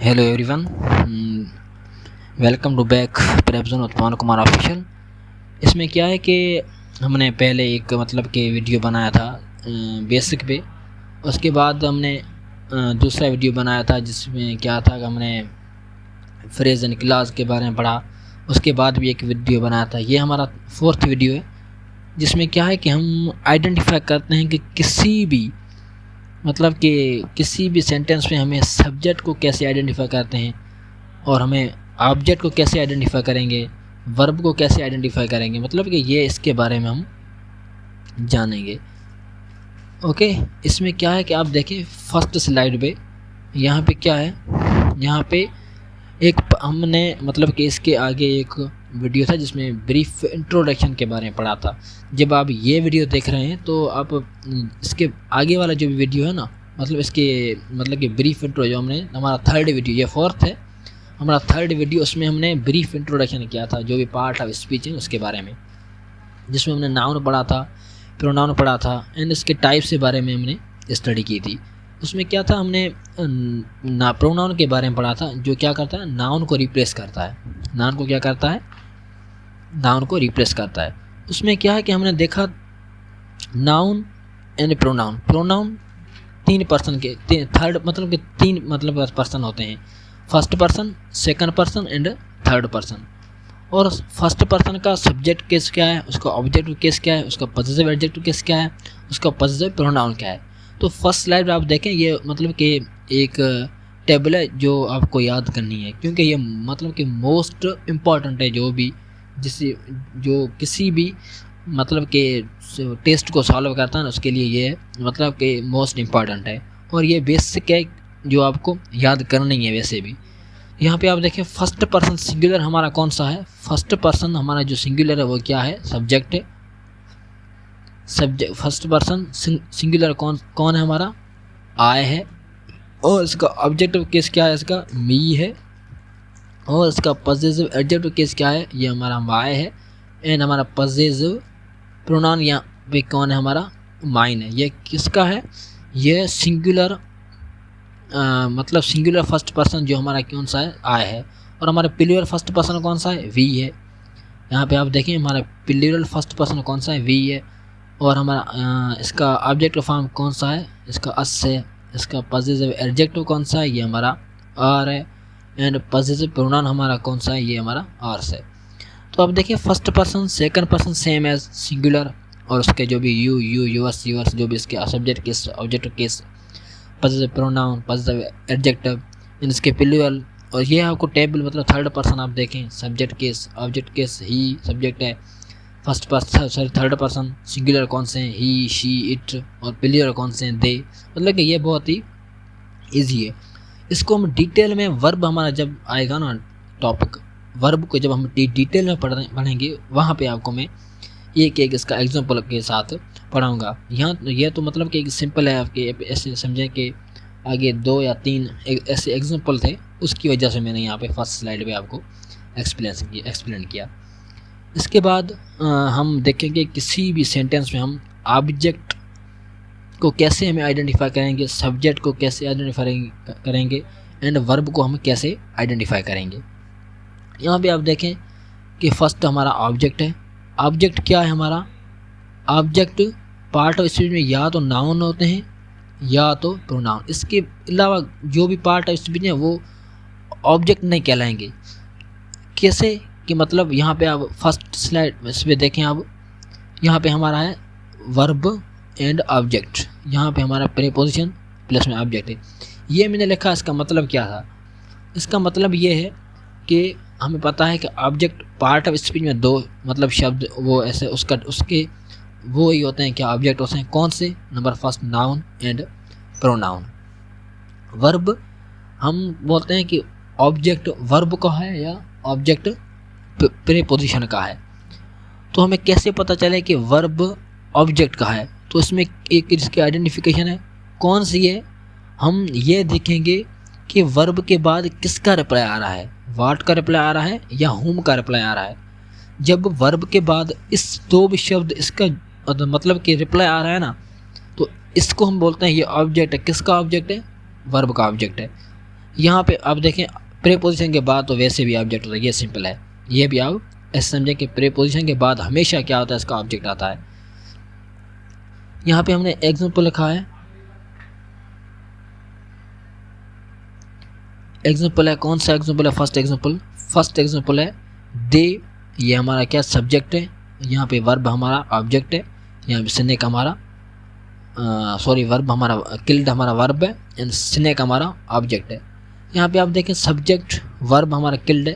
Hello everyone, welcome to back Prepzone उत्पन्न Kumar official. इसमें क्या है कि हमने पहले एक मतलब कि वीडियो बनाया था बेसिक पे। उसके बाद हमने दूसरा वीडियो बनाया था जिसमें क्या था कि हमने फ्रेज एंड क्लास के बारे में पढ़ा। उसके बाद भी एक वीडियो बनाया था। ये हमारा 4th वीडियो है जिसमें क्या है कि हम आइडेंटिफाई करते हैं कि किसी भी सेंटेंस में हमें सब्जेक्ट को कैसे आइडेंटिफाई करते हैं और हमें ऑब्जेक्ट को कैसे आइडेंटिफाई करेंगे, वर्ब को कैसे आइडेंटिफाई करेंगे, मतलब कि ये इसके बारे में हम जानेंगे। ओके, इसमें क्या है कि आप देखें फर्स्ट स्लाइड पे, यहाँ पे क्या है, यहाँ पे एक हमने मतलब कि इसके आगे एक वीडियो था जिसमें ब्रीफ इंट्रोडक्शन के बारे में पढ़ा था। जब आप ये वीडियो देख रहे हैं तो आप इसके आगे वाला जो वीडियो है ना, मतलब इसके मतलब कि ब्रीफ इंट्रो जो हमने हमारा 3rd वीडियो, ये 4th है, हमारा 3rd वीडियो, उसमें हमने ब्रीफ इंट्रोडक्शन किया था जो भी पार्ट ऑफ स्पीच है उसके बारे में, जिसमें हमने नाउन पढ़ा था, प्रोनाउन पढ़ा था एंड इसके टाइप्स के बारे में हमने स्टडी की थी। उसमें क्या था, हमने प्रोनाउन के बारे में पढ़ा था जो क्या करता है, नाउन को रिप्लेस करता है। नाउन को क्या करता है, नाउन को रिप्लेस करता है। उसमें क्या है कि हमने देखा noun and pronoun. Pronoun 3 person के, थर्ड मतलब कि 3 मतलब पर्सन होते हैं, first person, second person and third person. और फर्स्ट पर्सन का सब्जेक्ट केस क्या है, उसका ऑब्जेक्टिव केस क्या है, उसका पॉजिटिव एडजेक्टिव केस क्या है, उसका पॉजिटिव प्रोनाउन क्या है। तो फर्स्ट स्लाइड आप देखें, ये मतलब कि एक टेबल है जो आपको याद करनी है, क्योंकि ये मतलब कि मोस्ट इम्पॉर्टेंट है जो किसी भी मतलब कि टेस्ट को सॉल्व करता है ना, उसके लिए ये मतलब कि मोस्ट इम्पॉर्टेंट है और ये बेसिक है जो आपको याद करनी है। वैसे भी यहाँ पे आप देखें फर्स्ट पर्सन सिंगुलर हमारा कौन सा है, फर्स्ट पर्सन हमारा जो सिंगुलर है वो क्या है, सब्जेक्ट है। सब्जेक्ट फर्स्ट पर्सन सिंगुलर कौन है हमारा, आई है। और इसका ऑब्जेक्टिव केस क्या है, इसका मी है। और इसका पॉजिटिव एडजेक्टिव केस क्या है, ये हमारा वाई है। एंड हमारा पॉजिटिव प्रोनाउन यहाँ पे कौन है, हमारा माइन है। ये किसका है, ये सिंगुलर मतलब सिंगुलर फर्स्ट पर्सन जो हमारा कौन सा है, आई है। और हमारा प्लूरल फर्स्ट पर्सन कौन सा है, वी है। यहाँ पे आप देखें हमारा प्लूरल फर्स्ट पर्सन कौन सा है, वी है। और हमारा इसका ऑब्जेक्टिव फॉर्म कौन सा है, इसका अस है। इसका पॉजिटिव एडजेक्टिव कौन सा है, ये हमारा आर है। एंड पॉजिटिव प्रोनाउन हमारा कौन सा है, ये हमारा आर्स है। तो अब देखिए first person second person same as singular, और उसके जो भी यू यूअर्स यूअर्स जो भी इसके subject case objective case, positive pronoun, positive adjective, इसके प्लूरल। और ये आपको टेबल मतलब थर्ड पर्सन आप देखें, सब्जेक्ट केस, ऑब्जेक्ट केस ही सब्जेक्ट है, first person sorry third person singular कौन से हैं, ही शी इट, और प्लूरल कौन से हैं, दे। मतलब कि ये बहुत ही ईजी है। इसको हम डिटेल में वर्ब हमारा जब आएगा ना टॉपिक, वर्ब को जब हम डिटेल में पढ़ेंगे वहाँ पे आपको मैं एक इसका एग्जांपल के साथ पढ़ाऊँगा। यहाँ यह तो मतलब कि एक सिंपल है, आपके ऐसे समझें कि आगे 2 या 3 ऐसे एग्जांपल थे, उसकी वजह से मैंने यहाँ पे फर्स्ट स्लाइड पे आपको एक्सप्लेन किया। इसके बाद हम देखेंगे किसी भी सेंटेंस में हम ऑब्जेक्ट को कैसे हमें आइडेंटिफाई करेंगे, सब्जेक्ट को कैसे आइडेंटिफाई करेंगे एंड वर्ब को हम कैसे आइडेंटिफाई करेंगे। यहाँ पे आप देखें कि फर्स्ट हमारा ऑब्जेक्ट है। ऑब्जेक्ट क्या है हमारा, ऑब्जेक्ट पार्ट ऑफ स्पीच में या तो नाउन होते हैं या तो प्रोनाउन। इसके अलावा जो भी पार्ट ऑफ स्पीच है वो ऑब्जेक्ट नहीं कहलाएंगे। कैसे कि मतलब यहाँ पे आप फर्स्ट स्लाइड इस पर देखें, आप यहाँ पे हमारा है वर्ब एंड ऑब्जेक्ट, यहाँ पे हमारा प्रीपोजिशन प्लस में ऑब्जेक्ट है। ये मैंने लिखा, इसका मतलब क्या था, इसका मतलब ये है कि हमें पता है कि ऑब्जेक्ट पार्ट ऑफ स्पीच में 2 मतलब शब्द वो ऐसे उसके वो ही होते हैं, क्या ऑब्जेक्ट होते हैं, कौन से, number first noun and pronoun. Verb हम बोलते हैं कि ऑब्जेक्ट वर्ब का है या ऑब्जेक्ट प्रीपोजिशन का है। तो हमें कैसे पता चले कि वर्ब ऑब्जेक्ट का है, तो इसमें एक इसकी आइडेंटिफिकेशन है, कौन सी है, हम ये देखेंगे कि वर्ब के बाद किसका रिप्लाई आ रहा है, वाट का रिप्लाई आ रहा है या हुम का रिप्लाई आ रहा है। जब वर्ब के बाद इस 2 भी शब्द इसका मतलब कि रिप्लाई आ रहा है ना, तो इसको हम बोलते हैं ये ऑब्जेक्ट है। किसका ऑब्जेक्ट है, वर्ब का ऑब्जेक्ट है। यहाँ पे आप देखें प्रीपोजिशन के बाद तो वैसे भी ऑब्जेक्ट होता है, ये सिंपल है। ये भी आप ऐसे समझें कि प्रीपोजिशन के बाद हमेशा क्या होता है, इसका ऑब्जेक्ट आता है। यहाँ पे हमने एग्जाम्पल लिखा है, एग्जाम्पल है, कौन सा एग्जाम्पल है, फर्स्ट एग्जाम्पल है दे, ये हमारा क्या सब्जेक्ट है, यहाँ पे वर्ब हमारा ऑब्जेक्ट है, यहाँ पे स्नेक हमारा वर्ब हमारा किल्ड हमारा वर्ब है एंड स्नेक हमारा ऑब्जेक्ट है। यहाँ पे आप देखें सब्जेक्ट वर्ब हमारा किल्ड है,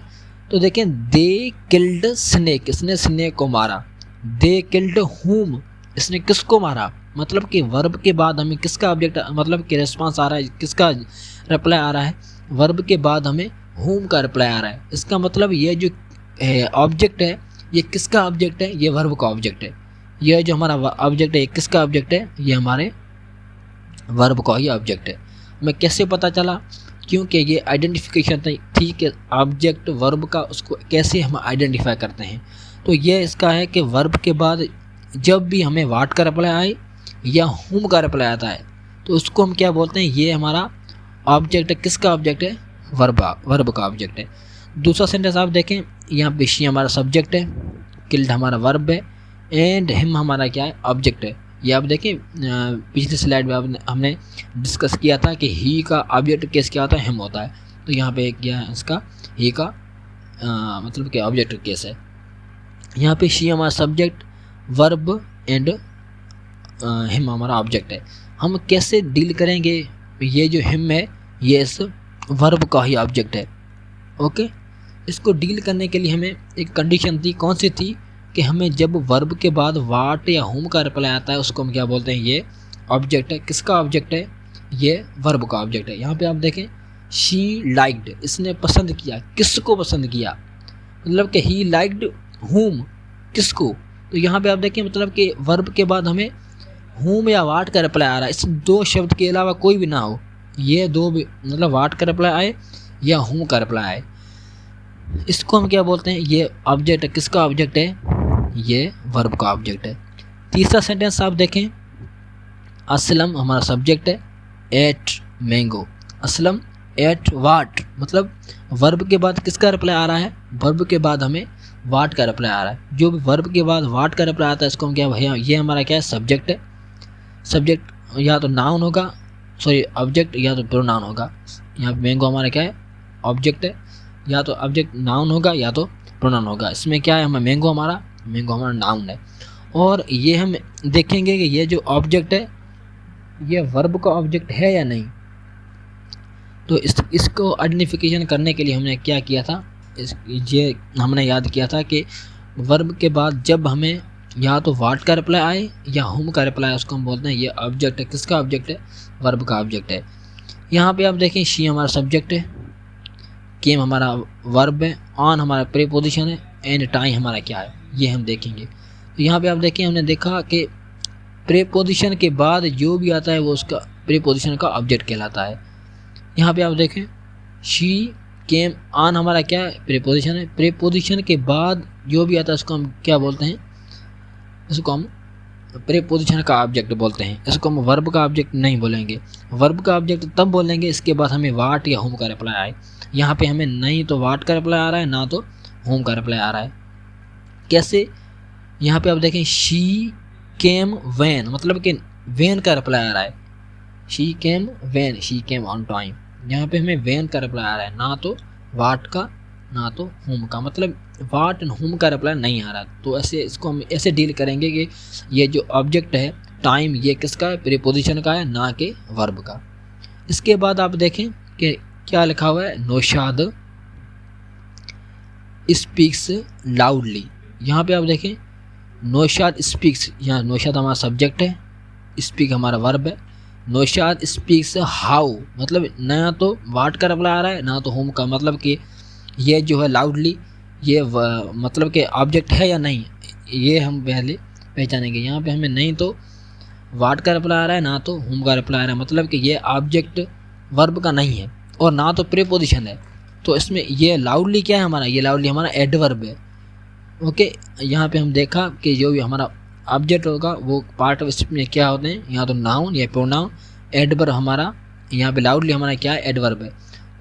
तो देखें दे किल्ड स्नेक, इसने स्नेक को मारा। दे किल्ड हुम, इसने किसको मारा, मतलब कि वर्ब के बाद हमें किसका ऑब्जेक्ट मतलब कि रिस्पांस आ रहा है, किसका रिप्लाई आ रहा है, वर्ब के बाद हमें हुम का रिप्लाई आ रहा है। इसका मतलब ये जो ऑब्जेक्ट है ये किसका ऑब्जेक्ट है, ये वर्ब का ऑब्जेक्ट है। यह जो हमारा ऑब्जेक्ट है ये किसका ऑब्जेक्ट है, ये हमारे वर्ब का ही ऑब्जेक्ट है। हमें कैसे पता चला, क्योंकि ये आइडेंटिफिकेशन थी कि ऑब्जेक्ट वर्ब का, उसको कैसे हम आइडेंटिफाई करते हैं। तो ये इसका है कि वर्ब के बाद जब भी हमें वाट का रिप्लाई आए या हुम का रिप्लाई आता है तो उसको हम क्या बोलते हैं, ये हमारा ऑब्जेक्ट है। किसका ऑब्जेक्ट है, वर्ब का ऑब्जेक्ट है। दूसरा सेंटेंस आप देखें, यहाँ पे शी हमारा सब्जेक्ट है, किल्ड हमारा वर्ब है एंड हिम हमारा क्या है, ऑब्जेक्ट है। ये आप देखें पिछली स्लाइड में हमने डिस्कस किया था कि ही का ऑब्जेक्ट केस क्या होता है, हिम होता है। तो यहाँ पे क्या है, इसका ही का मतलब कि ऑब्जेक्ट केस है। यहाँ पे शी हमारा सब्जेक्ट, वर्ब एंड हिम हमारा ऑब्जेक्ट है। हम कैसे डील करेंगे, ये जो हिम है ये इस वर्ब का ही ऑब्जेक्ट है। ओके, इसको डील करने के लिए हमें एक कंडीशन थी, कौन सी थी, कि हमें जब वर्ब के बाद वाट या हुम का रिप्लाई आता है उसको हम क्या बोलते हैं, ये ऑब्जेक्ट है। किसका ऑब्जेक्ट है, ये वर्ब का ऑब्जेक्ट है। यहाँ पे आप देखें शी लाइक्ड, इसने पसंद किया, किसको पसंद किया, मतलब कि ही लाइक्ड हुम, किसको। तो यहाँ पे आप देखें मतलब कि वर्ब के बाद हमें हुम या वाट का रिप्लाई आ रहा है, इस दो शब्द के अलावा कोई भी ना हो, ये दो भी मतलब वाट का रिप्लाई आए या हुम का रिप्लाई आए, इसको हम क्या बोलते हैं, ये ऑब्जेक्ट है। किसका ऑब्जेक्ट है, ये वर्ब का ऑब्जेक्ट है। तीसरा सेंटेंस आप देखें, असलम हमारा सब्जेक्ट है, eight mango, Aslam at what, मतलब वर्ब के बाद किसका रिप्लाई आ रहा है, वर्ब के बाद हमें वाट का रिप्लाई आ रहा है। जो भी वर्ब के बाद वाट का रिप्लाई आता है इसको हम क्या, भैया ये हमारा क्या है, सब्जेक्ट है। सब्जेक्ट या तो नाउन होगा, ऑब्जेक्ट या तो प्रोनाउन होगा। यहाँ पे मैंगो हमारा क्या है, ऑब्जेक्ट है, या तो ऑब्जेक्ट नाउन होगा या तो प्रोनाउन होगा। इसमें क्या है, हमें मैंगो हमारा नाउन है। और ये हम देखेंगे कि ये जो ऑब्जेक्ट है ये वर्ब का ऑब्जेक्ट है या नहीं। तो इसको आइडेंटिफिकेशन करने के लिए हमने क्या किया था, ये हमने याद किया था कि वर्ब के बाद जब हमें या तो वाट का रिप्लाई आए या हुम का रिप्लाई आए उसको हम बोलते हैं ये ऑब्जेक्ट है। किसका ऑब्जेक्ट है, वर्ब का ऑब्जेक्ट है। यहाँ पे आप देखें शी हमारा सब्जेक्ट है, केम हमारा वर्ब है, ऑन हमारा प्रीपोजिशन है एंड टाइम हमारा क्या है, ये हम देखेंगे। तो यहाँ पे आप देखें हमने देखा कि प्रीपोजिशन के बाद जो भी आता है वो उसका प्रीपोजिशन का ऑब्जेक्ट कहलाता है। यहाँ पे आप देखें शी केम, ऑन हमारा क्या है, प्रीपोजिशन है। प्रीपोजिशन के बाद जो भी आता है उसको हम क्या बोलते हैं, इसको हम प्रीपोजिशन का ऑब्जेक्ट बोलते हैं। इसको हम वर्ब का ऑब्जेक्ट नहीं बोलेंगे। वर्ब का ऑब्जेक्ट तब बोलेंगे इसके बाद हमें वाट या होम का रिप्लाई आए। यहाँ पे हमें नहीं तो वाट का रिप्लाई आ रहा है ना तो होम का रिप्लाई आ रहा है। कैसे, यहाँ पे आप देखें शी केम वैन, मतलब कि वैन का रिप्लाई आ रहा है। She came when, she came on time, यहाँ पे हमें वैन का रिप्लाई आ रहा है, ना तो वाट का ना तो होम का, मतलब वाट एंड होम का रिप्लाई नहीं आ रहा। तो ऐसे इसको हम ऐसे डील करेंगे कि ये जो ऑब्जेक्ट है टाइम ये किसका है, प्रीपोजिशन का है ना कि वर्ब का। इसके बाद आप देखें कि क्या लिखा हुआ है, नौशाद स्पीक्स लाउडली। यहाँ पे आप देखें नौशाद स्पीक्स, यहाँ नौशाद हमारा सब्जेक्ट है, स्पीक हमारा वर्ब है। नौशाद स्पीक्स हाउ, मतलब ना तो वाट का रिप्लाई आ रहा है ना तो होम का, मतलब कि ये जो है लाउडली ये मतलब कि ऑब्जेक्ट है या नहीं, ये हम पहले पहचानेंगे। यहाँ पे हमें नहीं तो वाट का रिप्लाई आ रहा है ना तो होम का रिप्लाई आ रहा है, मतलब कि ये ऑब्जेक्ट वर्ब का नहीं है और ना तो प्रीपोजिशन है। तो इसमें ये लाउडली क्या है हमारा, ये लाउडली हमारा एडवर्ब है। ओके, यहाँ पे हम देखा कि जो भी हमारा ऑब्जेक्ट होगा वो पार्ट ऑफ स्पीच में क्या होते हैं, यहाँ तो नाउन या प्रोनाउन। एडवर्ब हमारा यहाँ पे लाउडली हमारा क्या है, एडवर्ब है।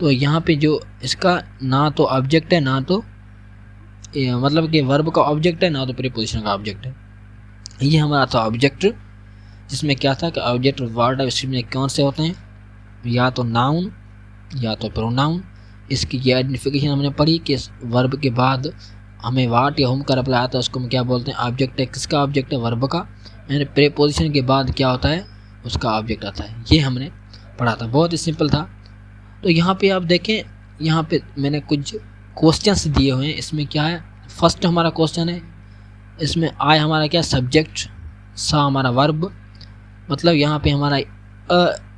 तो यहाँ पे जो इसका ना तो ऑब्जेक्ट है ना तो मतलब कि वर्ब का ऑब्जेक्ट है ना तो प्रीपोजिशन का ऑब्जेक्ट है। ये हमारा था ऑब्जेक्ट, जिसमें क्या था कि ऑब्जेक्ट वर्ड ऑफ स्पीच में कौन से होते हैं, या तो नाउन या तो प्रोनाउन। इसकी ये आइडेंटिफिकेशन हमने पढ़ी कि वर्ब के बाद हमें वाट या हुम का रिप्लाई आता है, उसको हम क्या बोलते हैं, ऑब्जेक्ट है। किसका ऑब्जेक्ट है, वर्ब का। यानी प्रीपोजिशन के बाद क्या होता है, उसका ऑब्जेक्ट आता है। ये हमने पढ़ा था, बहुत ही सिंपल था। तो यहाँ पे आप देखें, यहाँ पे मैंने कुछ क्वेश्चंस दिए हुए हैं। इसमें क्या है, फर्स्ट हमारा क्वेश्चन है, इसमें आई हमारा क्या, सब्जेक्ट, सा हमारा वर्ब। मतलब यहाँ पे हमारा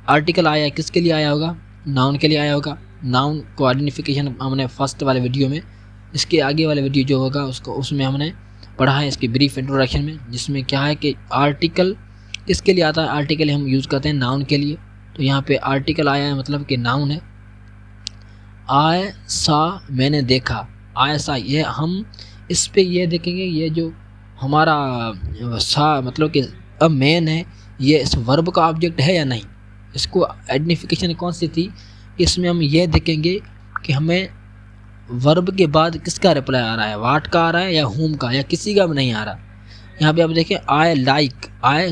आर्टिकल आया, किसके लिए आया होगा, नाउन के लिए आया होगा। नाउन को आइडेंटिफिकेशन हमने फर्स्ट वाले वीडियो में, इसके आगे वाले वीडियो जो होगा उसको, उसमें हमने पढ़ा है इसकी ब्रीफ इंट्रोडक्शन में, जिसमें क्या है कि आर्टिकल किसके लिए आता है, आर्टिकल हम यूज़ करते हैं नाउन के लिए। तो यहाँ पे आर्टिकल आया है मतलब कि नाउन है। आय सा मैंने देखा, आय सा, ये हम इस पे ये देखेंगे, ये जो हमारा सा मतलब कि अब मेन है, ये इस वर्ब का ऑब्जेक्ट है या नहीं। इसको आइडेंटिफिकेशन कौन सी थी, इसमें हम ये देखेंगे कि हमें वर्ब के बाद किसका रिप्लाई आ रहा है, वाट का आ रहा है या हुम का, या किसी का भी नहीं आ रहा। यहाँ पे आप देखें, आय लाइक, आय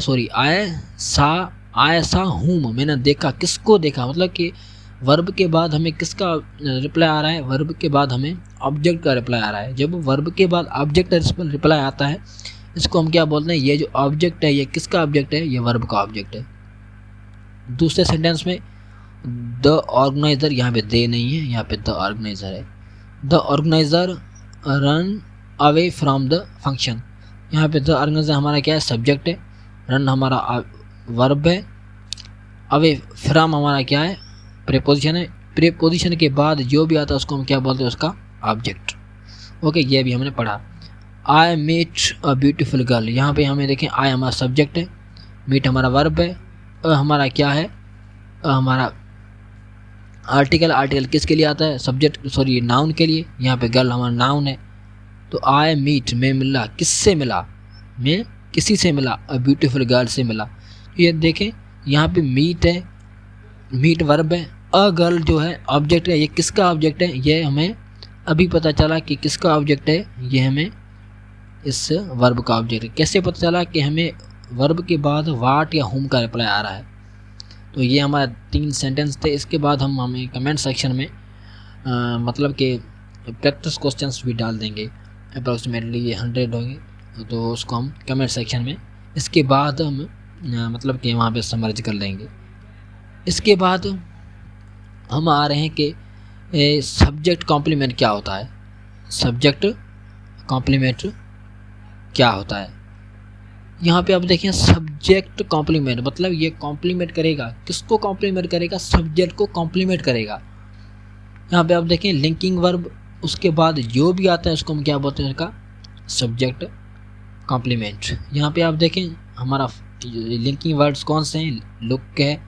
सा हुम, मैंने देखा, किसको देखा, मतलब कि वर्ब के बाद हमें किसका रिप्लाई आ रहा है, वर्ब के बाद हमें ऑब्जेक्ट का रिप्लाई आ रहा है। जब वर्ब के बाद ऑब्जेक्ट का रिप्लाई आता है, इसको हम क्या बोलते हैं, ये जो ऑब्जेक्ट है ये किसका ऑब्जेक्ट है, ये वर्ब का ऑब्जेक्ट है। दूसरे सेंटेंस में द ऑर्गेनाइजर, यहाँ पे दे नहीं है, यहाँ पे द ऑर्गेनाइजर है। The organiser run away from the function, यहाँ पे द ऑर्गेनाइजर हमारा क्या है, सब्जेक्ट है। रन हमारा वर्ब है। अवे फ्रॉम हमारा क्या है, प्रीपोजिशन है। प्रीपोजिशन के बाद जो भी आता है उसको हम क्या बोलते हैं, उसका ऑब्जेक्ट। ओके, ये भी हमने पढ़ा। I meet a beautiful girl, यहाँ पे हमें देखें, आई हमारा सब्जेक्ट है, मीट हमारा वर्ब है, हमारा क्या है, हमारा आर्टिकल। आर्टिकल किसके लिए आता है, सब्जेक्ट, सॉरी नाउन के लिए। यहाँ पे गर्ल हमारा नाउन है। तो आई मीट, मैं मिला, किससे मिला, मैं किसी से मिला, अ ब्यूटीफुल गर्ल से मिला। तो ये देखें, यहाँ पे मीट है, मीट वर्ब है, अ गर्ल जो है ऑब्जेक्ट है। ये किसका ऑब्जेक्ट है, ये हमें अभी पता चला कि किसका ऑब्जेक्ट है, ये हमें इस वर्ब का ऑब्जेक्ट है। कैसे पता चला कि हमें वर्ब के बाद वाट या हुम का रिप्लाई आ रहा है। तो ये हमारा 3 सेंटेंस थे। इसके बाद हम हमें कमेंट सेक्शन में मतलब कि प्रैक्टिस क्वेश्चंस भी डाल देंगे, अप्रॉक्सीमेटली ये 100 होंगे, तो उसको हम कमेंट सेक्शन में इसके बाद हम मतलब कि वहाँ पे समराइज कर लेंगे। इसके बाद हम आ रहे हैं कि सब्जेक्ट कॉम्प्लीमेंट क्या होता है। सब्जेक्ट कॉम्प्लीमेंट क्या होता है, यहाँ पे आप देखें, सब्जेक्ट कॉम्प्लीमेंट मतलब ये कॉम्प्लीमेंट करेगा, किसको कॉम्प्लीमेंट करेगा, सब्जेक्ट को कॉम्प्लीमेंट करेगा। यहाँ पे आप देखें, लिंकिंग वर्ब, उसके बाद जो भी आता है उसको हम क्या बोलते हैं, उसका सब्जेक्ट कॉम्प्लीमेंट। यहाँ पे आप देखें, हमारा लिंकिंग वर्ड्स कौन से हैं, लुक है,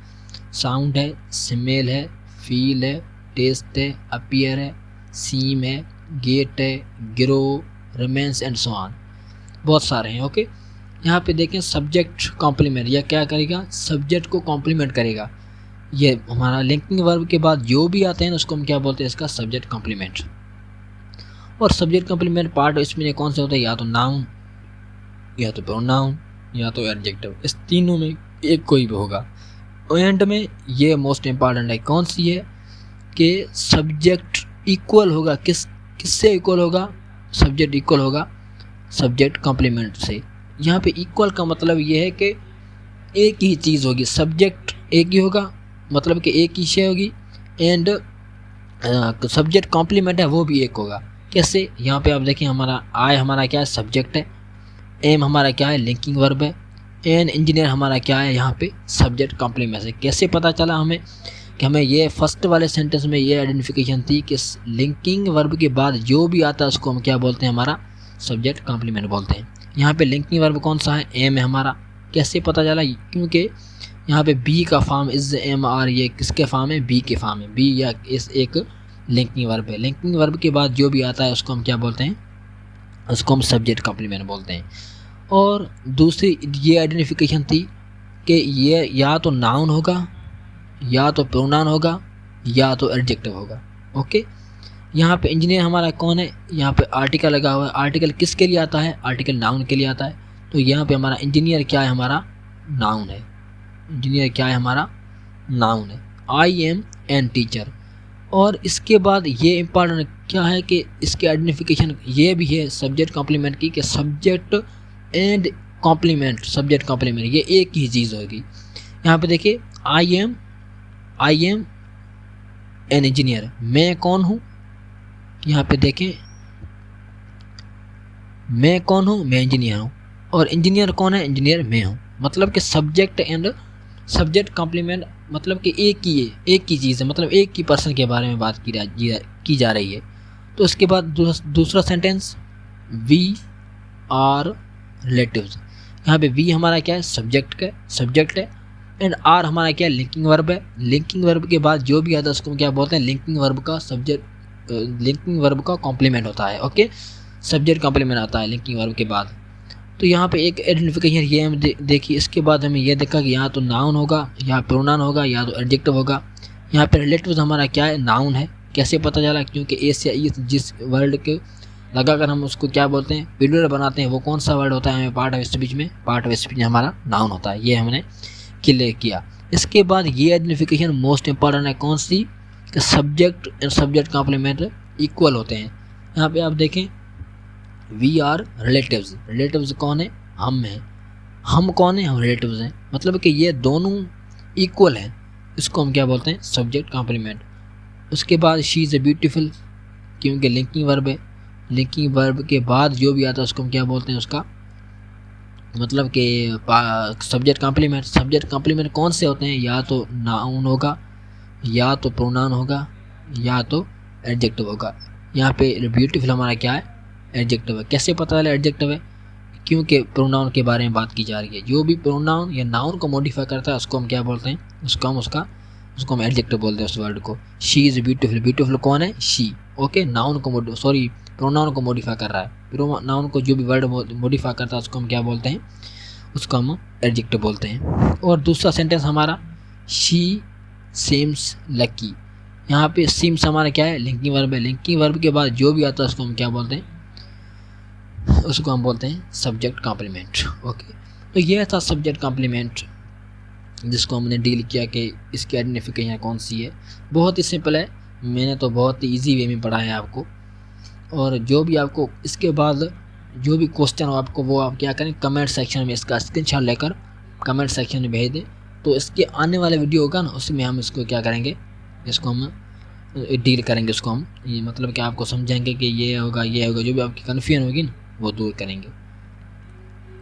साउंड है, स्मेल है, फील है, टेस्ट है, अपीयर है, सीम है, गेट है, grow, remains and so on, बहुत सारे हैं। ओके, यहाँ पे देखें, सब्जेक्ट कॉम्प्लीमेंट, यह क्या करेगा, सब्जेक्ट को कॉम्प्लीमेंट करेगा। ये हमारा लिंकिंग वर्ब के बाद जो भी आते हैं उसको हम क्या बोलते हैं, इसका सब्जेक्ट कॉम्प्लीमेंट। और सब्जेक्ट कॉम्प्लीमेंट पार्ट इसमें कौन से होते हैं, या तो नाउन, या तो प्रोनाउन, या तो एडजेक्टिव। इस तीनों में एक कोई भी होगा। एंड में ये मोस्ट इम्पॉर्टेंट है, कौन सी है, कि सब्जेक्ट इक्वल होगा, किससे इक्वल होगा, सब्जेक्ट इक्वल होगा सब्जेक्ट कॉम्प्लीमेंट से। यहाँ पे इक्वल का मतलब ये है कि एक ही चीज़ होगी, सब्जेक्ट एक ही होगा, मतलब कि एक ही शे होगी, एंड सब्जेक्ट कॉम्प्लीमेंट है वो भी एक होगा। कैसे, यहाँ पे आप देखें, हमारा आई हमारा क्या है, सब्जेक्ट है, एम हमारा क्या है, लिंकिंग वर्ब है, एन इंजीनियर हमारा क्या है, यहाँ पे सब्जेक्ट कॉम्प्लीमेंट है। कैसे पता चला हमें कि हमें ये फर्स्ट वाले सेंटेंस में ये आइडेंटिफिकेशन थी कि लिंकिंग वर्ब के बाद जो भी आता है उसको हम क्या बोलते हैं, हमारा सब्जेक्ट कॉम्प्लीमेंट बोलते हैं। यहाँ पे लिंकिंग वर्ब कौन सा है, एम है हमारा। कैसे पता चला, क्योंकि यहाँ पे बी का फॉर्म इज एम आर, ये किसके फॉर्म है, बी के फॉर्म है। बी या इस एक लिंकिंग वर्ब है। लिंकिंग वर्ब के बाद जो भी आता है उसको हम क्या बोलते हैं, उसको हम सब्जेक्ट कॉम्प्लीमेंट बोलते हैं। और दूसरी ये आइडेंटिफिकेशन थी कि ये या तो नाउन होगा, या तो प्रोनाउन होगा, या तो एडजेक्टिव होगा। ओके, यहाँ पे इंजीनियर हमारा कौन है, यहाँ पे आर्टिकल लगा हुआ है। आर्टिकल किसके लिए आता है, आर्टिकल नाउन के लिए आता है। तो यहाँ पे हमारा इंजीनियर क्या है, हमारा नाउन है। इंजीनियर क्या है, हमारा नाउन है। I am an teacher. और इसके बाद ये इम्पॉर्टेंट क्या है कि इसके आइडेंटिफिकेशन ये भी है सब्जेक्ट कॉम्प्लीमेंट की, कि subject and complement, subject complement ये एक ही चीज़ होगी। यहाँ पे देखिए आई एम एन इंजीनियर, मैं कौन हूँ, यहाँ पे देखें मैं कौन हूँ, मैं इंजीनियर हूँ। और इंजीनियर कौन है, इंजीनियर मैं हूँ। मतलब कि सब्जेक्ट एंड सब्जेक्ट कॉम्प्लीमेंट मतलब कि एक ही चीज़ है, मतलब एक ही पर्सन के बारे में बात की जा रही है। तो इसके बाद दूसरा सेंटेंस, वी आर रिलेटिव्स। यहाँ पे वी हमारा क्या है, सब्जेक्ट है। एंड आर हमारा क्या है, लिंकिंग वर्ब है। लिंकिंग वर्ब के बाद जो भी आता है उसको क्या बोलते हैं, लिंकिंग वर्ब का सब्जेक्ट, लिंकिंग वर्ब का कॉम्प्लीमेंट होता है। ओके, सब्जेक्ट कॉम्प्लीमेंट आता है लिंकिंग वर्ब के बाद। तो यहाँ पे एक आइडेंटिफिकेशन ये हम देखिए। इसके बाद हमें यह देखा कि यहाँ तो नाउन होगा, या प्रोनाउन होगा, या तो एडजेक्टिव होगा। यहाँ पे रिलेटिव्स हमारा क्या है, नाउन है। कैसे पता चला, क्योंकि ए से ई जिस वर्ड के लगाकर हम उसको क्या बोलते हैं, प्लूरल बनाते हैं, वो कौन सा वर्ड होता है, हमें पार्ट ऑफ स्पीच में, पार्ट ऑफ स्पीच हमारा नाउन होता है। ये हमने क्लियर किया। इसके बाद ये आइडेंटिफिकेशन मोस्ट इंपॉर्टेंट है, कौन सी, कि subject and subject complement equal होते हैं। यहाँ पे आप देखें वी आर रिलेटिव्स, रिलेटिव्स कौन है, हम हैं। हम कौन है, हम रिलेटिव्स हैं। मतलब कि ये दोनों इक्वल हैं, इसको हम क्या बोलते हैं, सब्जेक्ट कॉम्प्लीमेंट। उसके बाद शी इज़ ए ब्यूटीफुल, क्योंकि लिंकिंग वर्ब है। लिंकिंग वर्ब के बाद जो भी आता है उसको हम क्या बोलते हैं, उसका मतलब कि सब्जेक्ट कॉम्प्लीमेंट। सब्जेक्ट कॉम्प्लीमेंट कौन से होते हैं, या तो नाउन होगा, या तो प्रोनाउन होगा, या तो एडजेक्टिव होगा। यहाँ पे ब्यूटीफुल हमारा क्या है, एडजेक्टिव है। कैसे पता चला एडजेक्टिव है, क्योंकि प्रोनाउन के बारे में बात की जा रही है। जो भी प्रोनाउन या नाउन को मॉडिफाई करता है उसको हम क्या बोलते हैं, उसको हम एडजेक्टिव बोलते हैं उस वर्ड को। शी इज़ ब्यूटीफुल, ब्यूटीफुल कौन है, शी। ओके, नाउन को प्रोनाउन को मॉडिफाई कर रहा है। प्रोनाउन को जो भी वर्ड मॉडिफाई करता है उसको हम क्या बोलते हैं, उसको हम एडजेक्टिव बोलते हैं। और दूसरा सेंटेंस हमारा, शी सीम्स लकी। यहाँ पे सीम्स हमारा क्या है, लिंकिंग वर्ब है। लिंकिंग वर्ब के बाद जो भी आता है उसको हम क्या बोलते हैं, उसको हम बोलते हैं सब्जेक्ट कॉम्प्लीमेंट। ओके, तो यह था सब्जेक्ट कॉम्प्लीमेंट जिसको हमने डील किया कि इसकी आइडेंटिफिकेशन कौन सी है। बहुत ही सिंपल है, मैंने तो बहुत ही ईजी वे में पढ़ाया है आपको। और जो भी आपको इसके बाद जो भी क्वेश्चन हो आपको, वो आप क्या करें, कमेंट सेक्शन में इसका स्क्रीनशॉट लेकर कमेंट सेक्शन में भेज दें। तो इसके आने वाले वीडियो होगा ना, उसमें हम इसको क्या करेंगे, इसको हम डील करेंगे। इसको हम ये मतलब कि आपको समझाएंगे कि ये होगा, जो भी आपकी कन्फ्यूजन होगी ना वो दूर करेंगे।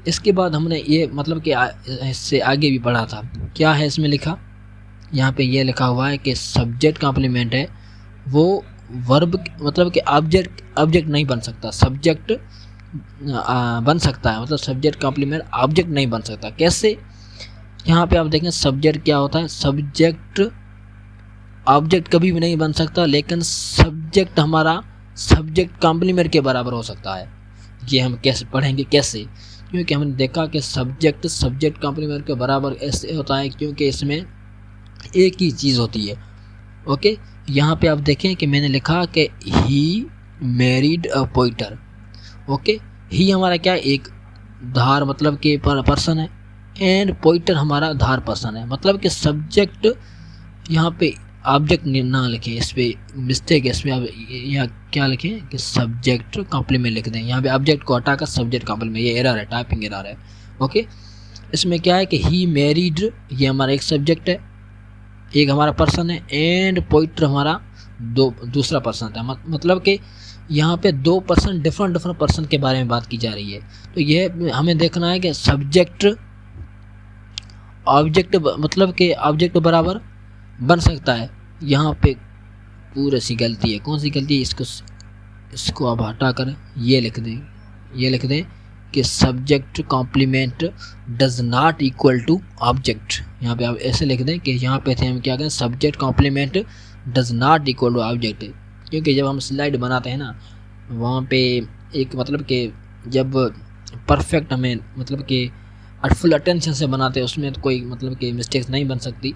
इसके बाद हमने ये मतलब कि इससे आगे भी पढ़ा था। क्या है इसमें लिखा, यहाँ पे ये लिखा हुआ है कि सब्जेक्ट कॉम्प्लीमेंट है वो वर्ब मतलब कि ऑब्जेक्ट नहीं बन सकता, सब्जेक्ट बन सकता है। मतलब सब्जेक्ट कॉम्प्लीमेंट ऑब्जेक्ट नहीं बन सकता। कैसे, यहाँ पे आप देखें सब्जेक्ट क्या होता है, सब्जेक्ट ऑब्जेक्ट कभी भी नहीं बन सकता, लेकिन सब्जेक्ट हमारा सब्जेक्ट कॉम्प्लीमेंट के बराबर हो सकता है। ये हम कैसे पढ़ेंगे, कैसे, क्योंकि हमने देखा कि सब्जेक्ट कॉम्प्लीमेंट के बराबर ऐसे होता है क्योंकि इसमें एक ही चीज़ होती है। ओके, यहाँ पे आप देखें कि मैंने लिखा कि ही मैरिड अ पोइटर। ओके, ही हमारा क्या है, एक धार मतलब कि पर्सन है, एंड पोइटर हमारा धार पर्सन है। मतलब कि सब्जेक्ट यहाँ पे ऑब्जेक्ट ना लिखें, इस पर मिस्टेक है। इसमें आप यहाँ क्या लिखें कि सब्जेक्ट कॉम्प्लीमेंट लिख दें। यहाँ पे ऑब्जेक्ट को हटाकर सब्जेक्ट कॉम्प्लीमेंट, ये एरर है, टाइपिंग एरर है। ओके, इसमें क्या है कि ही मैरिड, ये हमारा एक सब्जेक्ट है, एक हमारा पर्सन है, एंड पोइटर हमारा दूसरा पर्सन है। मतलब कि यहाँ पे दो पर्सन डिफरेंट पर्सन के बारे में बात की जा रही है। तो ये हमें देखना है कि सब्जेक्ट ऑब्जेक्ट मतलब कि ऑब्जेक्ट बराबर बन सकता है। यहाँ पे पूरी सी गलती है। कौन सी गलती है, इसको आप हटा कर ये लिख दें कि subject complement does not equal to object. यहाँ पे आप ऐसे लिख दें कि यहाँ पे थे हम क्या करें, subject complement does not equal to object. क्योंकि जब हम स्लाइड बनाते हैं ना, वहाँ पे एक मतलब कि जब परफेक्ट हमें मतलब कि फुल अटेंशन से बनाते हैं, उसमें तो कोई मतलब कि मिस्टेक्स नहीं बन सकती।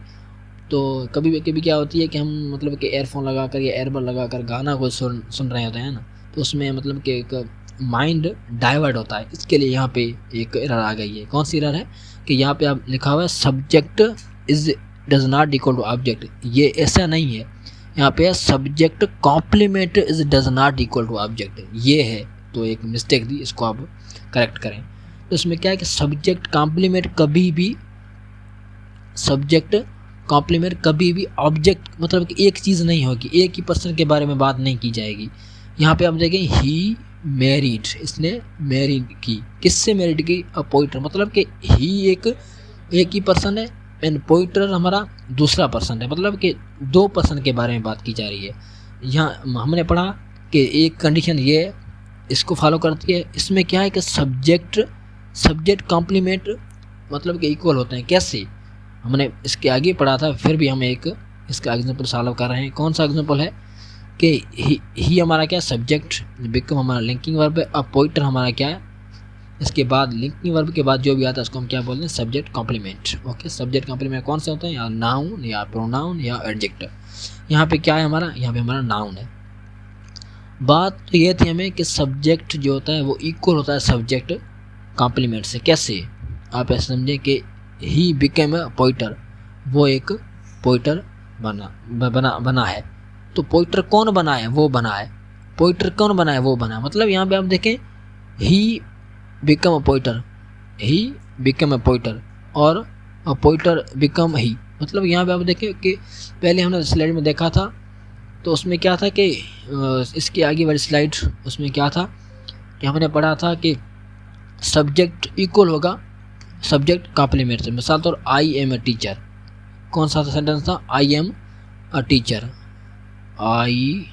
तो कभी कभी क्या होती है कि हम मतलब कि एयरफोन लगा कर या एयरबड लगा कर गाना को सुन रहे होते हैं ना, तो उसमें मतलब कि एक माइंड डाइवर्ट होता है। इसके लिए यहाँ पे एक एरर आ गई है। कौन सी एरर है कि यहाँ पे आप लिखा हुआ है subject is does not equal to object. ये ऐसा नहीं है, यहाँ पे subject complement is does not equal to object, ये है। तो एक मिस्टेक दी, इसको आप करेक्ट करें। तो इसमें क्या है कि सब्जेक्ट कॉम्प्लीमेंट कभी भी ऑब्जेक्ट मतलब कि एक चीज़ नहीं होगी, एक ही पर्सन के बारे में बात नहीं की जाएगी। यहाँ पे आप देखें ही मैरिड, इसने मैरिड की, किससे मैरिड की? अ पोइटर, मतलब कि ही एक ही पर्सन है एंड पोइटर हमारा दूसरा पर्सन है, मतलब कि दो पर्सन के बारे में बात की जा रही है। यहाँ हमने पढ़ा कि एक कंडीशन ये है, इसको फॉलो करती है। इसमें क्या है कि सब्जेक्ट कॉम्प्लीमेंट मतलब कि इक्वल होते हैं। कैसे? हमने इसके आगे पढ़ा था, फिर भी हम एक इसका एग्जांपल सॉल्व कर रहे हैं। कौन सा एग्जांपल है कि ही हमारा क्या है? सब्जेक्ट, बिकम हमारा लिंकिंग वर्ब है, अब पोइटर हमारा क्या है? इसके बाद लिंकिंग वर्ब के बाद जो भी आता है उसको हम क्या बोलते हैं? Subject complement. Okay, subject complement कौन से होते हैं? या नाउन या प्रोनाउन या एडजेक्टिव। यहाँ पे क्या है हमारा? यहाँ पे हमारा नाउन है। बात तो ये थी हमें कि सब्जेक्ट जो होता है वो इक्वल होता है सब्जेक्ट कॉम्प्लीमेंट से। कैसे? आप ऐसे समझे कि ही बिकेम अ पोइटर, वो एक पोइटर बना है। तो पोइटर कौन बना है? वो बना है। पोइटर कौन बना है? वो बना। मतलब यहाँ पे आप देखें he become a पोइटर, he become a पोइटर और अ पोइटर बिकम ही। मतलब यहाँ पे आप देखें कि पहले हमने स्लाइड में देखा था, तो उसमें क्या था कि इसके आगे वाली स्लाइड उसमें क्या था कि हमने पढ़ा था कि सब्जेक्ट इक्वल होगा सब्जेक्ट कॉम्प्लीमेंट से। मिसाल तौर आई एम अ टीचर, कौन सा सेंटेंस था? I am a teacher, I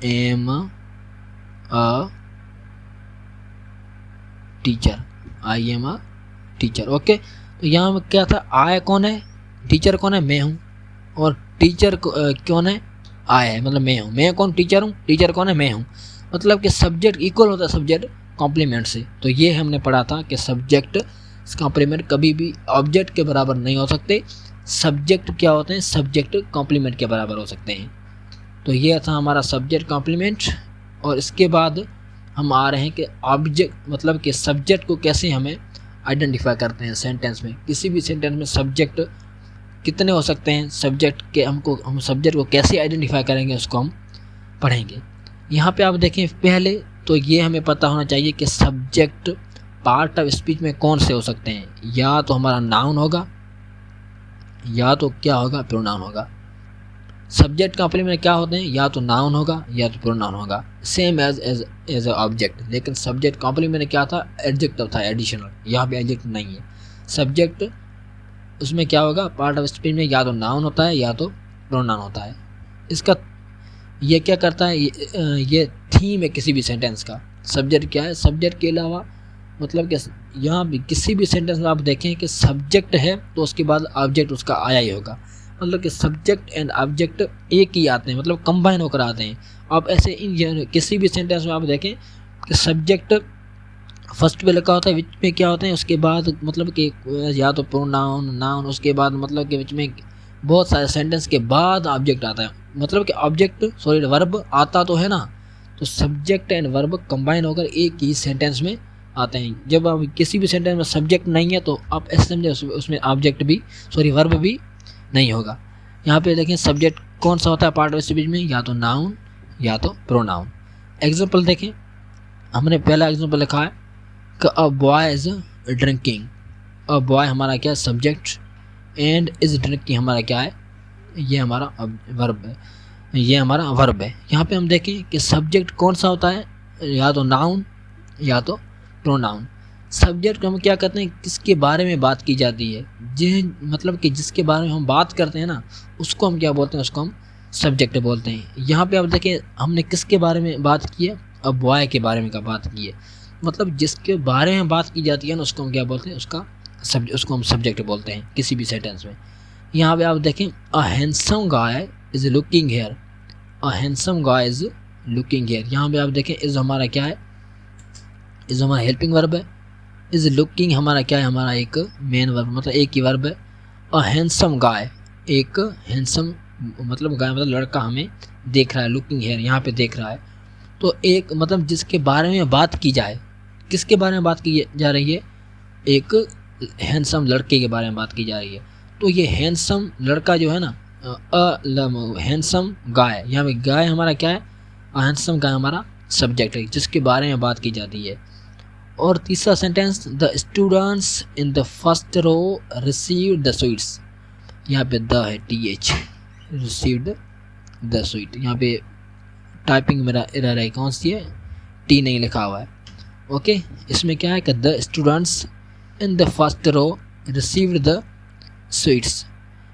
am a teacher, I am a teacher. Okay, तो यहाँ क्या था? आई कौन है? टीचर कौन है? मैं हूँ। और टीचर कौन है? आई है, मतलब मैं हूँ। मैं कौन? टीचर हूँ। टीचर कौन है? मैं हूँ। मतलब कि सब्जेक्ट इक्वल होता है सब्जेक्ट कॉम्प्लीमेंट से। तो ये हमने पढ़ा था कि सब्जेक्ट कॉम्प्लीमेंट कभी भी ऑब्जेक्ट के बराबर नहीं हो सकते। सब्जेक्ट क्या होते हैं? सब्जेक्ट कॉम्प्लीमेंट के बराबर हो सकते हैं। तो ये था हमारा सब्जेक्ट कॉम्प्लीमेंट। और इसके बाद हम आ रहे हैं कि ऑब्जेक्ट मतलब कि सब्जेक्ट को कैसे हमें आइडेंटिफाई करते हैं सेंटेंस में। किसी भी सेंटेंस में सब्जेक्ट कितने हो सकते हैं? सब्जेक्ट के हम सब्जेक्ट को कैसे आइडेंटिफाई करेंगे उसको हम पढ़ेंगे। यहाँ पे आप देखें, पहले तो ये हमें पता होना चाहिए कि सब्जेक्ट पार्ट ऑफ स्पीच में कौन से हो सकते हैं। या तो हमारा नाउन होगा, या तो क्या होगा? प्रोनाउन होगा। सब्जेक्ट कॉम्प्लीमेंट क्या होते हैं? या तो नाउन होगा या तो प्रोनाउन होगा, सेम एज अ ऑब्जेक्ट। लेकिन सब्जेक्ट कॉम्प्लीमेंट क्या था? एडजेक्टिव था, एडिशनल। यहाँ पे एडजेक्टिव नहीं है। सब्जेक्ट उसमें क्या होगा? पार्ट ऑफ स्पीच में या तो नाउन होता है या तो प्रोनाउन होता है। इसका ये क्या करता है? ये थीम है किसी भी सेंटेंस का। सब्जेक्ट क्या है? सब्जेक्ट के अलावा मतलब कि यहाँ भी किसी भी सेंटेंस में आप देखें कि सब्जेक्ट है तो उसके बाद ऑब्जेक्ट उसका आया ही होगा। मतलब कि सब्जेक्ट एंड ऑब्जेक्ट एक ही आते हैं, मतलब कंबाइन होकर आते हैं। आप ऐसे इन किसी भी सेंटेंस में आप देखें कि सब्जेक्ट फर्स्ट पे लिखा होता है, विच में क्या होता है उसके बाद मतलब कि या तो प्रोनाउन नाउन, उसके बाद मतलब कि विच में बहुत सारे सेंटेंस के बाद ऑब्जेक्ट आता है। मतलब कि ऑब्जेक्ट वर्ब आता तो है ना, तो सब्जेक्ट एंड वर्ब कंबाइन होकर एक ही सेंटेंस में आते हैं। जब आप किसी भी सेंटेंस में सब्जेक्ट नहीं है तो आप ऐसे समझे उसमें ऑब्जेक्ट भी वर्ब भी नहीं होगा। यहाँ पे देखें सब्जेक्ट कौन सा होता है पार्ट ऑफ स्पीच में? या तो नाउन या तो प्रोनाउन। एग्जाम्पल देखें, हमने पहला एग्जाम्पल लिखा है कि a boy is drinking. A boy हमारा क्या है? सब्जेक्ट एंड इज ड्रिंकिंग हमारा क्या है? ये हमारा वर्ब है, ये हमारा वर्ब है। यहाँ पे हम देखें कि सब्जेक्ट कौन सा होता है? या तो नाउन या तो प्रोनाउन। सब्जेक्ट हम क्या करते हैं? किसके बारे में बात की जाती है, मतलब कि जिसके बारे में हम बात करते हैं ना, उसको हम क्या बोलते हैं? उसको हम सब्जेक्ट बोलते हैं। यहाँ पे आप देखें हमने किसके बारे में बात की है? अब बॉय के बारे में का बात की है। मतलब जिसके बारे में बात की जाती है ना उसको हम क्या बोलते हैं? उसको हम सब्जेक्ट बोलते हैं किसी भी सेंटेंस में। यहाँ पे आप देखें a handsome guy is looking here. A handsome guy is looking here. यहाँ पे आप देखें इज हमारा क्या है? इज हमारा हेल्पिंग वर्ब है। इज लुकिंग हमारा क्या है? हमारा एक मेन वर्ब, मतलब एक ही वर्ब है। अ हैंडसम गाय, एक हैंडसम मतलब गाय मतलब लड़का हमें देख रहा है, लुकिंग हेयर यहाँ पे देख रहा है। तो एक मतलब जिसके बारे में बात की जाए, किसके बारे में बात की जा रही है, एक हैंडसम लड़के के बारे में बात की जा रही है। तो ये हैंडसम लड़का जो है ना, हैंडसम गाय, यहाँ पे गाय हमारा क्या है, हैंडसम गाय हमारा सब्जेक्ट है जिसके बारे में बात की जाती है। और तीसरा sentence, the students in the first row received the sweets, यहाँ पे द है TH, रिसीव्ड द स्वीट, यहाँ पे टाइपिंग मेरा एरर है, कौन सी है, T नहीं लिखा हुआ है। ओके, इसमें क्या है कि the students in the first row received the sweets,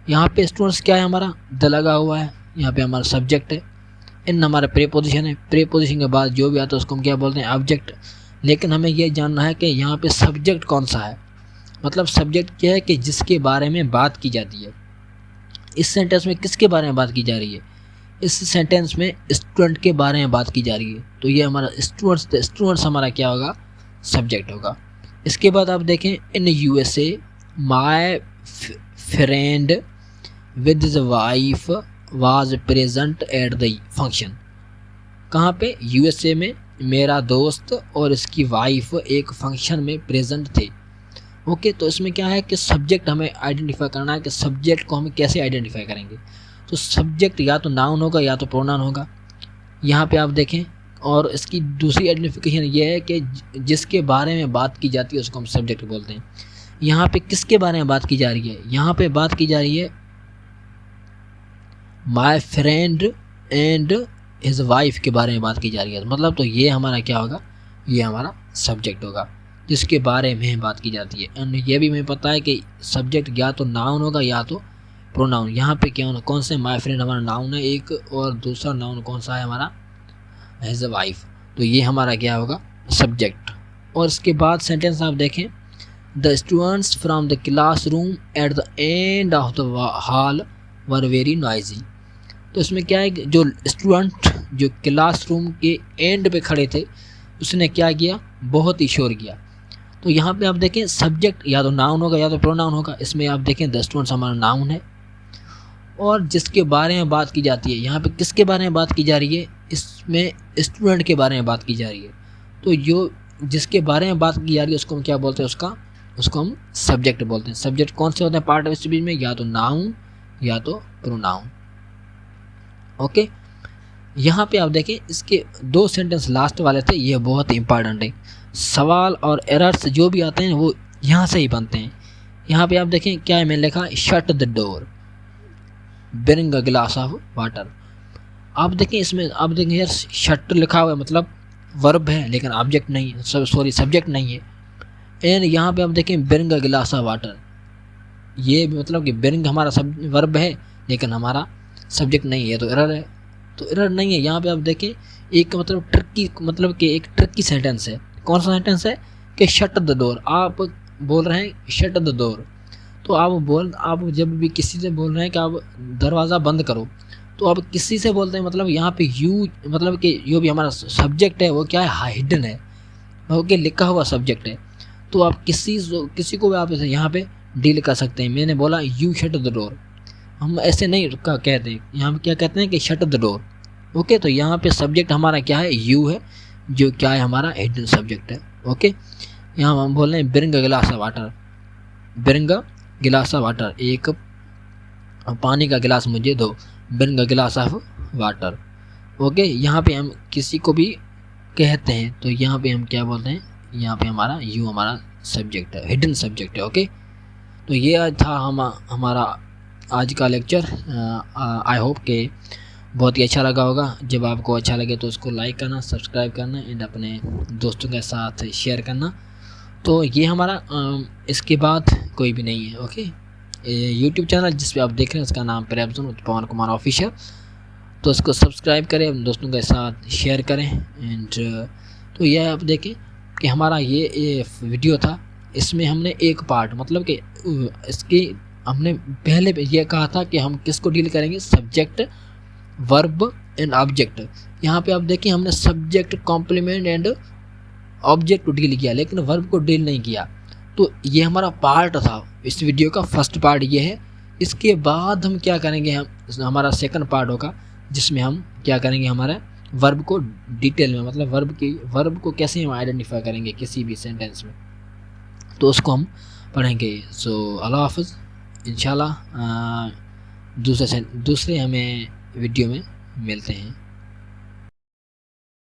यहाँ पे स्टूडेंट्स क्या है हमारा, द लगा हुआ है, यहाँ पे हमारा सब्जेक्ट है, इन हमारा प्रीपोजिशन है, प्रीपोजिशन के बाद जो भी आता है उसको हम क्या बोलते हैं, ऑब्जेक्ट। लेकिन हमें यह जानना है कि यहाँ पे सब्जेक्ट कौन सा है, मतलब सब्जेक्ट क्या है कि जिसके बारे में बात की जाती है। इस सेंटेंस में किसके बारे में बात की जा रही है, इस सेंटेंस में स्टूडेंट के बारे में बात की जा रही है। तो ये हमारा स्टूडेंट्स हमारा क्या होगा, सब्जेक्ट होगा। इसके बाद आप देखें, इन USA my friend with his wife was present at the function, कहाँ पे, USA में मेरा दोस्त और इसकी वाइफ एक फंक्शन में प्रेजेंट थे। ओके, तो इसमें क्या है कि सब्जेक्ट हमें आइडेंटिफाई करना है कि सब्जेक्ट को हम कैसे आइडेंटिफाई करेंगे। तो सब्जेक्ट या तो नाउन होगा या तो प्रोनाउन होगा, यहाँ पे आप देखें। और इसकी दूसरी आइडेंटिफिकेशन ये है कि जिसके बारे में बात की जाती है उसको हम सब्जेक्ट बोलते हैं। यहाँ पे किसके बारे में बात की जा रही है, यहाँ पे बात की जा रही है my friend and his wife के बारे में बात की जा रही है, मतलब तो ये हमारा क्या होगा, ये हमारा सब्जेक्ट होगा जिसके बारे में बात की जाती है। एंड ये भी हमें पता है कि सब्जेक्ट या तो नाउन होगा या तो प्रोनाउन। यहाँ पे क्या होना, कौन से, माय फ्रेंड हमारा नाउन है एक, और दूसरा नाउन कौन सा है हमारा, हिज वाइफ, तो ये हमारा क्या होगा, सब्जेक्ट। और इसके बाद सेंटेंस आप देखें, the students from the class room at the end of the hall were very noisy. तो इसमें क्या है, जो स्टूडेंट जो क्लासरूम के एंड पे खड़े थे उसने क्या किया, बहुत ही शोर किया। तो यहाँ पे आप देखें सब्जेक्ट या तो नाउन होगा या तो प्रोनाउन होगा। इसमें आप देखें द स्टूडेंट्स हमारा नाउन है और जिसके बारे में बात की जाती है, यहाँ पे किसके बारे में बात की जा रही है, इसमें स्टूडेंट के बारे में बात की जा रही है। तो जो जिसके बारे में बात की जा रही है उसको हम क्या बोलते हैं, उसको हम सब्जेक्ट बोलते हैं। सब्जेक्ट कौन से होते हैं पार्ट ऑफ स्पीच में, या तो नाउन या तो प्रोनाउन। ओके, यहाँ पे आप देखें इसके दो सेंटेंस लास्ट वाले थे, ये बहुत ही इंपॉर्टेंट है। सवाल और एरर्स जो भी आते हैं वो यहाँ से ही बनते हैं। यहाँ पे आप देखें क्या है, मैंने लिखा shut the door, bring a glass of water. आप देखें इसमें, आप देखें यार शट लिखा हुआ है, मतलब वर्ब है लेकिन ऑब्जेक्ट नहीं है, सब्जेक्ट नहीं है। एंड यहाँ पे आप देखें bring a glass of water, ये मतलब कि ब्रिंग हमारा वर्ब है लेकिन हमारा सब्जेक्ट नहीं है, तो एरर है। तो एरर नहीं है। यहाँ पे आप देखें एक मतलब ट्रिकी, मतलब कि एक ट्रिकी सेंटेंस है। कौन सा सेंटेंस है कि शट द डोर, आप बोल रहे हैं शट द डोर, तो आप जब भी किसी से बोल रहे हैं कि आप दरवाज़ा बंद करो, तो आप किसी से बोलते हैं, मतलब यहाँ पे यू, मतलब कि जो भी हमारा सब्जेक्ट है वो क्या है, हिडन है, ओके, लिखा हुआ सब्जेक्ट है। तो आप किसी को भी आप यहाँ पे डील कर सकते हैं। मैंने बोला यू शट द डोर, हम ऐसे नहीं कहते हैं, यहाँ पे क्या कहते हैं कि शट द डोर। ओके, तो यहाँ पे सब्जेक्ट हमारा क्या है, यू है, जो क्या है हमारा हिडन सब्जेक्ट है। ओके, यहाँ हम बोल रहे हैं bring a glass of water, bring a गिलास ऑफ वाटर, एक पानी का गिलास मुझे दो, ब्रिंग अ गिलास ऑफ वाटर। ओके, यहाँ पे हम किसी को भी कहते हैं तो यहाँ पे हम क्या बोलते हैं, यहाँ पे हमारा यू हमारा सब्जेक्ट है, हिडन सब्जेक्ट है। ओके, तो ये था हमारा आज का लेक्चर। आई होप कि बहुत ही अच्छा लगा होगा। जब आपको अच्छा लगे तो उसको लाइक करना, सब्सक्राइब करना एंड अपने दोस्तों के साथ शेयर करना। तो ये हमारा इसके बाद कोई भी नहीं है। ओके, यूट्यूब चैनल जिस पे आप देख रहे हैं उसका नाम प्रेमजोन पवन कुमार ऑफिशियल, तो उसको सब्सक्राइब करें, अपने दोस्तों के साथ शेयर करें। एंड तो यह आप देखें कि हमारा ये वीडियो था, इसमें हमने एक पार्ट, मतलब कि इसकी हमने पहले ये कहा था कि हम किसको डील करेंगे, सब्जेक्ट, वर्ब एंड ऑब्जेक्ट। यहाँ पे आप देखिए हमने सब्जेक्ट, कॉम्प्लीमेंट एंड ऑब्जेक्ट को डील किया लेकिन वर्ब को डील नहीं किया। तो ये हमारा पार्ट था, इस वीडियो का फर्स्ट पार्ट ये है। इसके बाद हम क्या करेंगे, हम हमारा सेकंड पार्ट होगा जिसमें हम क्या करेंगे, हमारा वर्ब को डिटेल में, मतलब वर्ब को कैसे हम आइडेंटिफाई करेंगे किसी भी सेंटेंस में, तो उसको हम पढ़ेंगे। सो अल्लाह हाफ़िज़, इंशाल्लाह दूसरे हमें वीडियो में मिलते हैं।